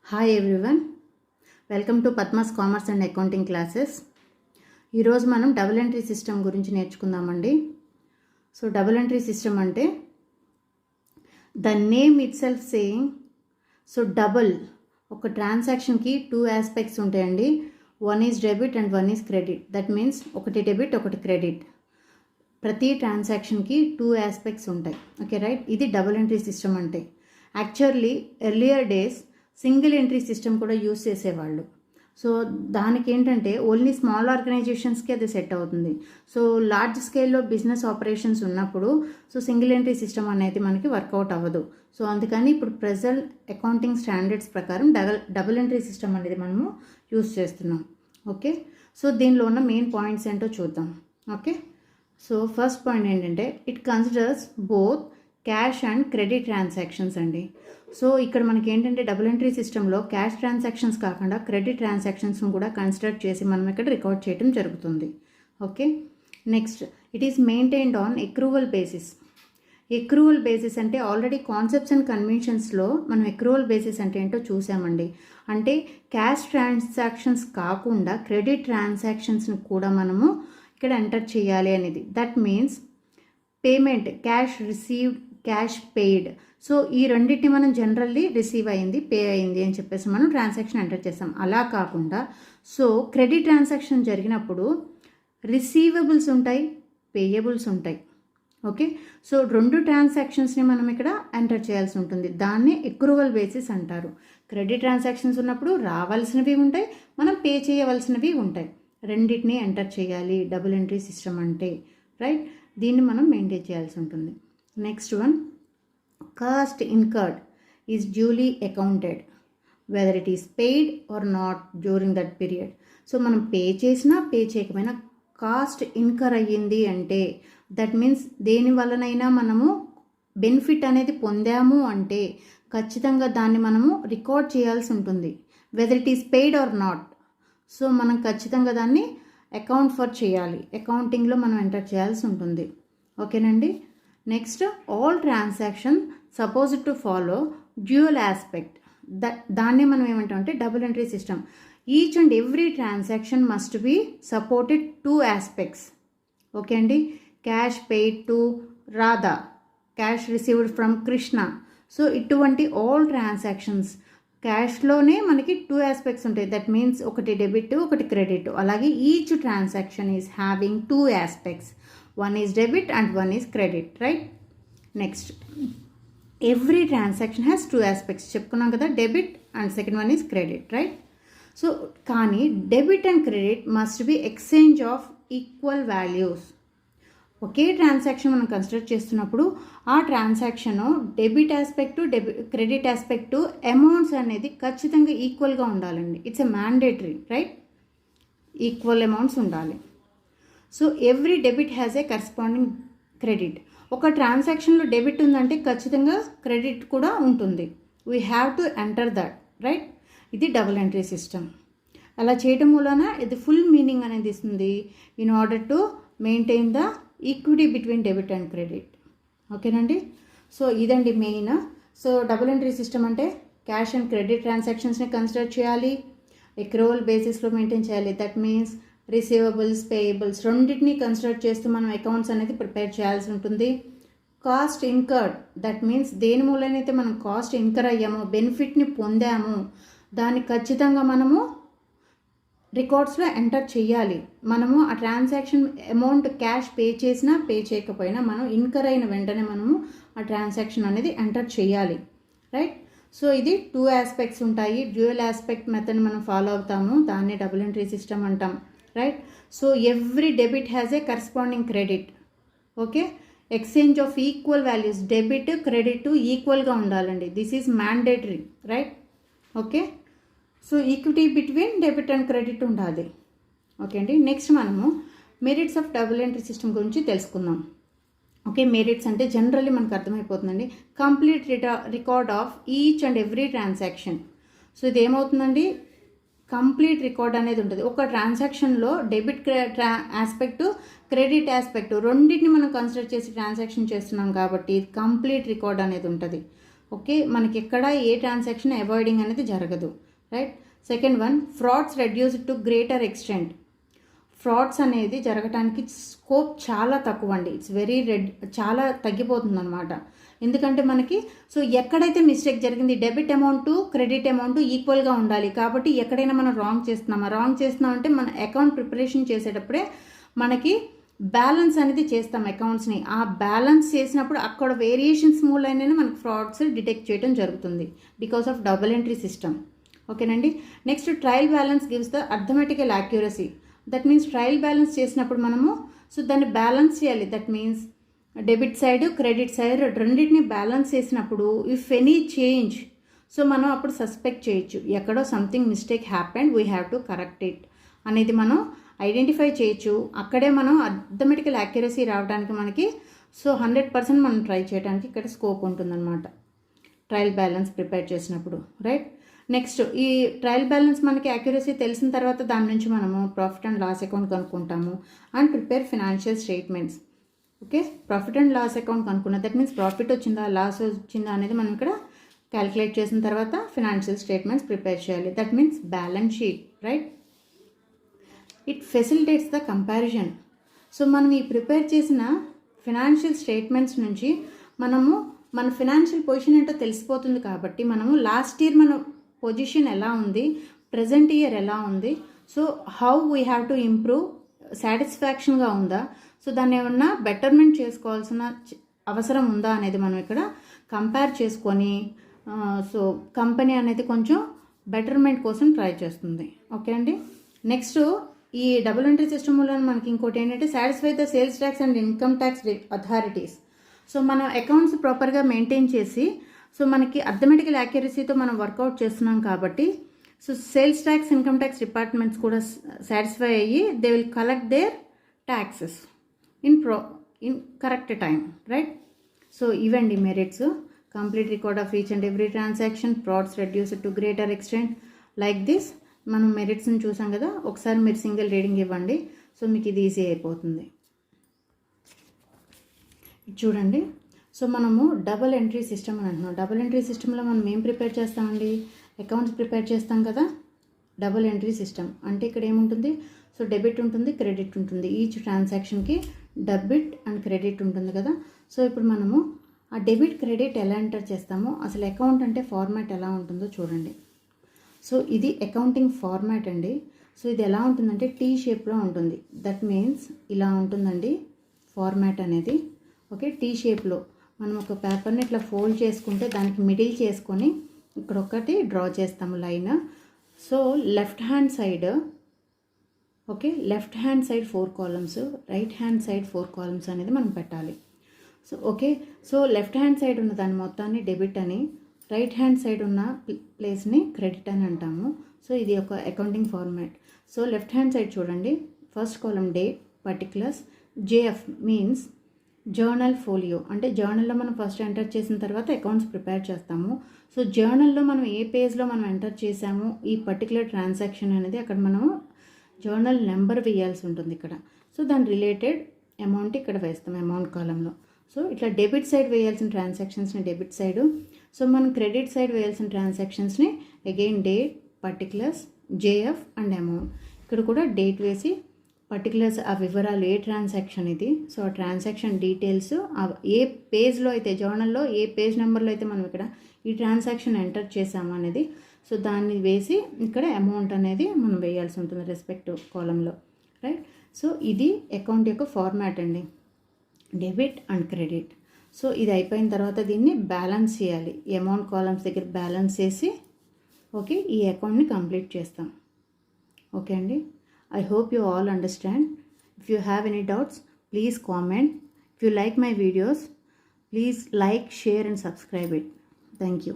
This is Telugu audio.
Hi everyone, welcome to Padma's commerce and accounting classes. ఈరోజు మనం డబుల్ ఎంట్రీ సిస్టమ్ గురించి నేర్చుకుందామండి. సో డబుల్ ఎంట్రీ సిస్టమ్ అంటే the name it self saying. So double ఒక ట్రాన్సాక్షన్కి టూ ఆస్పెక్ట్స్ ఉంటాయండి. One is debit and one is credit. That means ఒకటి డెబిట్ ఒకటి క్రెడిట్. ప్రతి ట్రాన్సాక్షన్కి టూ ఆస్పెక్ట్స్ ఉంటాయి. ఓకే రైట్, ఇది డబుల్ ఎంట్రీ సిస్టమ్ అంటే. Actually earlier days single entry system కూడా యూస్ చేసేవాళ్ళు. సో దానికి ఏంటంటే ఓన్లీ స్మాల్ ఆర్గనైజేషన్స్కి అది సెట్ అవుతుంది. సో లార్జ్ స్కేల్లో బిజినెస్ ఆపరేషన్స్ ఉన్నప్పుడు సో సింగిల్ ఎంట్రీ సిస్టమ్ అనేది మనకి వర్కౌట్ అవ్వదు. సో అందుకని ఇప్పుడు ప్రెజెంట్ అకౌంటింగ్ స్టాండర్డ్స్ ప్రకారం డబుల్ ఎంట్రీ సిస్టమ్ అనేది మనము యూస్ చేస్తున్నాం. ఓకే, సో దీనిలో ఉన్న మెయిన్ పాయింట్స్ ఏంటో చూద్దాం. ఓకే, సో ఫస్ట్ పాయింట్ ఏంటంటే it considers both cash and credit transactions అండి. సో ఇక్కడ మనకి ఏంటంటే డబుల్ ఎంట్రీ సిస్టంలో క్యాష్ ట్రాన్సాక్షన్స్ కాకుండా క్రెడిట్ ట్రాన్సాక్షన్స్ను కూడా కన్సిడర్ చేసి మనం ఇక్కడ రికార్డ్ చేయడం జరుగుతుంది. Okay, next it is maintained on accrual basis. Accrual basis అంటే ఆల్రెడీ కాన్సెప్ట్స్ అండ్ కన్వెన్షన్స్లో మనం ఎక్రూవల్ బేసిస్ అంటే ఏంటో చూసామండి. అంటే క్యాష్ ట్రాన్సాక్షన్స్ కాకుండా క్రెడిట్ ట్రాన్సాక్షన్స్ని కూడా మనము ఇక్కడ ఎంటర్ చేయాలి అనేది. That means payment cash received, cash paid. So ఈ రెండింటిని మనం జనరల్లీ రిసీవ్ అయింది, పే అయింది అని చెప్పేసి మనం ట్రాన్సాక్షన్ ఎంటర్ చేస్తాం. అలా కాకుండా సో క్రెడిట్ ట్రాన్సాక్షన్ జరిగినప్పుడు రిసీవబుల్స్ ఉంటాయి, పేయబుల్స్ ఉంటాయి. ఓకే, సో రెండు ట్రాన్సాక్షన్స్ని మనం ఇక్కడ ఎంటర్ చేయాల్సి ఉంటుంది. దాన్ని ఎక్రూవల్ బేసిస్ అంటారు. క్రెడిట్ ట్రాన్సాక్షన్స్ ఉన్నప్పుడు రావాల్సినవి ఉంటాయి, మనం పే చేయవలసినవి ఉంటాయి. రెండింటిని ఎంటర్ చేయాలి డబుల్ ఎంట్రీ సిస్టమ్ అంటే. రైట్, దీన్ని మనం మెయింటైన్ చేయాల్సి ఉంటుంది. Next one, cost incurred is duly accounted whether it is paid or not during that period. So మనం పే చేసినా పే చేయకపోయినా కాస్ట్ ఇన్కర్ అయ్యింది అంటే దట్ మీన్స్ దేని వలనైనా మనము బెనిఫిట్ అనేది పొందాము అంటే ఖచ్చితంగా దాన్ని మనము రికార్డ్ చేయాల్సి ఉంటుంది. Whether it is paid or not. So మనం ఖచ్చితంగా దాన్ని అకౌంట్ ఫర్ చేయాలి, అకౌంటింగ్లో మనం ఎంటర్ చేయాల్సి ఉంటుంది. ఓకేనండి. Next, all transaction supposed to follow dual aspect. దాన్ని మనం ఏమంటామంటే double entry system. Each and every transaction must be supported two aspects. Okay అండి, cash paid to Radha, cash received from Krishna. So ఇటువంటి ఆల్ ట్రాన్సాక్షన్స్ క్యాష్లోనే మనకి టూ ఆస్పెక్ట్స్ ఉంటాయి. దట్ మీన్స్ ఒకటి డెబిట్ ఒకటి క్రెడిట్. అలాగే each transaction is having two aspects. One is debit and one is credit. Right, next every transaction has two aspects చెప్పుకున్నాం కదా, debit and second one is credit. Right, so కానీ debit and credit must be exchange of equal values. ఒకే ట్రాన్సాక్షన్ మనం కన్సిడర్ చేస్తున్నప్పుడు ఆ transaction debit aspect credit aspect amounts అనేది ఖచ్చితంగా ఈక్వల్గా ఉండాలండి. It's a mandatory. Right, equal amounts ఉండాలి. So every debit has a corresponding credit. ఒక ట్రాన్సాక్షన్లో డెబిట్ ఉందంటే ఖచ్చితంగా క్రెడిట్ కూడా ఉంటుంది. We have to enter that. Right, ఇది డబుల్ ఎంట్రీ సిస్టమ్. అలా చేయడం వలన ఇది ఫుల్ మీనింగ్ అనేది ఇస్తుంది in order to maintain the equity between debit and credit. ఓకేనండి, సో ఇదండి main. So double entry system అంటే క్యాష్ అండ్ క్రెడిట్ ట్రాన్సాక్షన్స్ని కన్సిడర్ చేయాలి, ఎక్రూవల్ బేసిస్లో మెయింటైన్ చేయాలి. దట్ మీన్స్ రిసీవబుల్స్, పేయబుల్స్ రెండింటినీ కన్సిడర్ చేస్తూ మనం అకౌంట్స్ అనేది ప్రిపేర్ చేయాల్సి ఉంటుంది. కాస్ట్ ఇన్కర్డ్, దట్ మీన్స్ దేని మూలనైతే మనం కాస్ట్ ఇన్కర్ అయ్యామో, బెనిఫిట్ని పొందాము, దాన్ని ఖచ్చితంగా మనము రికార్డ్స్లో ఎంటర్ చేయాలి. మనము ఆ ట్రాన్సాక్షన్ అమౌంట్ క్యాష్ పే చేసినా పే చేయకపోయినా మనం ఇన్కర్ అయిన వెంటనే మనము ఆ ట్రాన్సాక్షన్ అనేది ఎంటర్ చేయాలి. రైట్, సో ఇది టూ ఆస్పెక్ట్స్ ఉంటాయి. డ్యూయల్ ఆస్పెక్ట్ మెథడ్ మనం ఫాలో అవుతాము, దాన్ని డబుల్ ఎంట్రీ సిస్టమ్ అంటాం. Right, so every debit has a corresponding credit. Okay, exchange of equal values, debit credit ఈక్వల్గా ఉండాలండి. This is mandatory. Right, okay, so equity between debit and credit ఉండాలి. ఓకే అండి. నెక్స్ట్ మనము merits of double entry system గురించి తెలుసుకుందాం. ఓకే, మెరిట్స్ అంటే జనరల్లీ మనకు అర్థమైపోతుందండి, complete record of each and every transaction. So ఇది ఏమవుతుందండి, కంప్లీట్ రికార్డ్ అనేది ఉంటుంది. ఒక ట్రాన్సాక్షన్లో డెబిట్ ఆస్పెక్టు క్రెడిట్ ఆస్పెక్టు రెండింటిని మనం కన్సిడర్ చేసి ట్రాన్సాక్షన్ చేస్తున్నాం కాబట్టి కంప్లీట్ రికార్డ్ అనేది ఉంటుంది. ఓకే, మనకి ఎక్కడ ఏ ట్రాన్సాక్షన్ అవాయిడింగ్ అనేది జరగదు, right. Second one, frauds reduced to greater extent. Frauds అనేది జరగటానికి స్కోప్ చాలా తక్కువ అండి. ఇట్స్ వెరీ చాలా తగ్గిపోతుంది అనమాట. ఎందుకంటే మనకి సో ఎక్కడైతే మిస్టేక్ జరిగింది, డెబిట్ అమౌంట్ క్రెడిట్ అమౌంట్ ఈక్వల్గా ఉండాలి. కాబట్టి ఎక్కడైనా మనం రాంగ్ చేస్తున్నామంటే మన అకౌంట్ ప్రిపరేషన్ చేసేటప్పుడే మనకి బ్యాలెన్స్ అనేది చేస్తాం అకౌంట్స్ని. ఆ బ్యాలెన్స్ చేసినప్పుడు అక్కడ వేరియేషన్స్ మూలైనా మనకు ఫ్రాడ్స్ డిటెక్ట్ చేయడం జరుగుతుంది because of double entry system. ఓకేనండి. Next, trial balance gives the arithmetical accuracy. That means trial balance చేసినప్పుడు మనము సో దాన్ని బ్యాలెన్స్ చేయాలి. That means debit side credit side రెండింటిని బ్యాలెన్స్ చేసినప్పుడు ఇఫ్ ఎనీ చేంజ్ సో మనం అప్పుడు సస్పెక్ట్ చేయొచ్చు, ఎక్కడో something mistake happened, we have to correct it అనేది మనం ఐడెంటిఫై చేయొచ్చు. అక్కడే మనం అర్థమెటికల్ యాక్యురసీ రావడానికి మనకి సో 100% మనం ట్రై చేయడానికి ఇక్కడ స్కోప్ ఉంటుందన్నమాట ట్రయల్ బ్యాలెన్స్ ప్రిపేర్ చేసినప్పుడు, రైట్. నెక్స్ట్, ఈ ట్రయల్ బ్యాలెన్స్ మనకి యాక్యురసీ తెలిసిన తర్వాత దాని నుంచి మనము ప్రాఫిట్ అండ్ లాస్ అకౌంట్ కనుక్కుంటాము and prepare financial statements. Okay, profit and loss account కనుక్కున్నా, దట్ మీన్స్ ప్రాఫిట్ వచ్చిందా లాస్ వచ్చిందా అనేది మనం ఇక్కడ క్యాలిక్యులేట్ చేసిన తర్వాత ఫినాన్షియల్ స్టేట్మెంట్స్ ప్రిపేర్ చేయాలి. That means balance sheet, right. It facilitates the comparison. So మనం ఈ ప్రిపేర్ చేసిన ఫినాన్షియల్ స్టేట్మెంట్స్ నుంచి మనము మన ఫినాన్షియల్ పొజిషన్ ఏంటో తెలిసిపోతుంది. కాబట్టి మనము లాస్ట్ ఇయర్ మన పొజిషన్ ఎలా ఉంది, ప్రజెంట్ ఇయర్ ఎలా ఉంది, so how we have to improve, సాటిస్ఫాక్షన్గా ఉందా, సో దాన్ని ఏమన్నా బెటర్మెంట్ చేసుకోవాల్సిన అవసరం ఉందా అనేది మనం ఇక్కడ కంపేర్ చేసుకొని సో కంపెనీ అనేది కొంచెం బెటర్మెంట్ కోసం ట్రై చేస్తుంది. ఓకే అండి. నెక్స్ట్, ఈ డబుల్ ఎంట్రీ సిస్టమ్ వల్ల మనకి ఇంకోటి ఏంటంటే satisfy the sales tax and income tax authorities. So మనం అకౌంట్స్ ప్రాపర్గా మెయింటైన్ చేసి సో మనకి అర్థమెటికల్ యాక్యురసీతో మనం వర్కౌట్ చేస్తున్నాం కాబట్టి so sales tax income tax departments కూడా సాటిస్ఫై అయ్యి they will collect their taxes in correct time, right. So ఇవండి merits. Complete record of each and every transaction, frauds reduced to greater extent like this. మనం మెరిట్స్ని చూసాం కదా, ఒకసారి మీరు సింగిల్ రీడింగ్ ఇవ్వండి, సో మీకు ఇది ఈజీ అయిపోతుంది. చూడండి, సో మనము డబుల్ ఎంట్రీ సిస్టమ్ అని అంటున్నాం. డబుల్ ఎంట్రీ సిస్టంలో మనం ఏం ప్రిపేర్ చేస్తామండి, అకౌంట్స్ ప్రిపేర్ చేస్తాం కదా. డబుల్ ఎంట్రీ సిస్టమ్ అంటే ఇక్కడ ఏముంటుంది, సో డెబిట్ ఉంటుంది, క్రెడిట్ ఉంటుంది. ఈచ్ ట్రాన్సాక్షన్కి డెబిట్ అండ్ క్రెడిట్ ఉంటుంది కదా. సో ఇప్పుడు మనము ఆ డెబిట్ క్రెడిట్ ఎలా ఎంటర్ చేస్తామో, అసలు అకౌంట్ అంటే ఫార్మాట్ ఎలా ఉంటుందో చూడండి. సో ఇది అకౌంటింగ్ ఫార్మాట్ అండి. సో ఇది ఎలా ఉంటుందంటే టీ షేప్లో ఉంటుంది. దట్ మీన్స్ ఇలా ఉంటుందండి ఫార్మాట్ అనేది. ఓకే, టీ షేప్లో మనం ఒక పేపర్ని ఇట్లా ఫోల్డ్ చేసుకుంటే దానికి మిడిల్ చేసుకొని ఇక్కడ ఒకటి డ్రా చేస్తాము line. So left hand side, okay, left hand side 4 columns, right hand side 4 columns అనేది మనం పెట్టాలి. So okay, so left hand side ఉన్న దాని మొత్తాన్ని డెబిట్ అని, రైట్ హ్యాండ్ సైడ్ ఉన్న ప్లేస్ని క్రెడిట్ అని అంటాము. సో ఇది ఒక accounting format. So left hand side చూడండి, first column date, particulars, JF means journal folio, అంటే జర్నల్లో మనం ఫస్ట్ ఎంటర్ చేసిన తర్వాత అకౌంట్స్ ప్రిపేర్ చేస్తాము. సో జర్నల్లో మనం ఏ పేజ్లో మనం ఎంటర్ చేసాము ఈ పర్టికులర్ ట్రాన్సాక్షన్ అనేది అక్కడ మనం జర్నల్ నెంబర్ వేయాల్సి ఉంటుంది ఇక్కడ. సో దాని రిలేటెడ్ అమౌంట్ ఇక్కడ వేస్తాం అమౌంట్ కాలంలో. సో ఇట్లా డెబిట్ సైడ్ వేయాల్సిన ట్రాన్సాక్షన్స్ని డెబిట్ సైడు, సో మనం క్రెడిట్ సైడ్ వేయాల్సిన ట్రాన్సాక్షన్స్ని again date, particulars, JF and amount. ఇక్కడ కూడా డేట్ వేసి పర్టికులర్స్ ఆ వివరాలు ఏ ట్రాన్సాక్షన్ ఇది, సో ఆ ట్రాన్సాక్షన్ డీటెయిల్స్ ఏ పేజ్లో అయితే జర్నల్లో ఏ పేజ్ నెంబర్లో అయితే మనం ఇక్కడ ఈ ట్రాన్సాక్షన్ ఎంటర్ చేసాము అనేది, సో దాన్ని వేసి ఇక్కడ అమౌంట్ అనేది మనం వేయాల్సి ఉంటుంది రెస్పెక్టివ్ కాలంలో, రైట్. సో ఇది అకౌంట్ యొక్క ఫార్మాట్ అండి, డెబిట్ అండ్ క్రెడిట్. సో ఇది అయిపోయిన తర్వాత దీన్ని బ్యాలెన్స్ చేయాలి, అమౌంట్ కాలమ్స్ దగ్గర బ్యాలెన్స్ చేసి ఓకే ఈ అకౌంట్ని కంప్లీట్ చేస్తాం. ఓకే అండి, I hope you all understand. If you have any doubts, please comment. If you like my videos, please like, share and subscribe it. Thank you.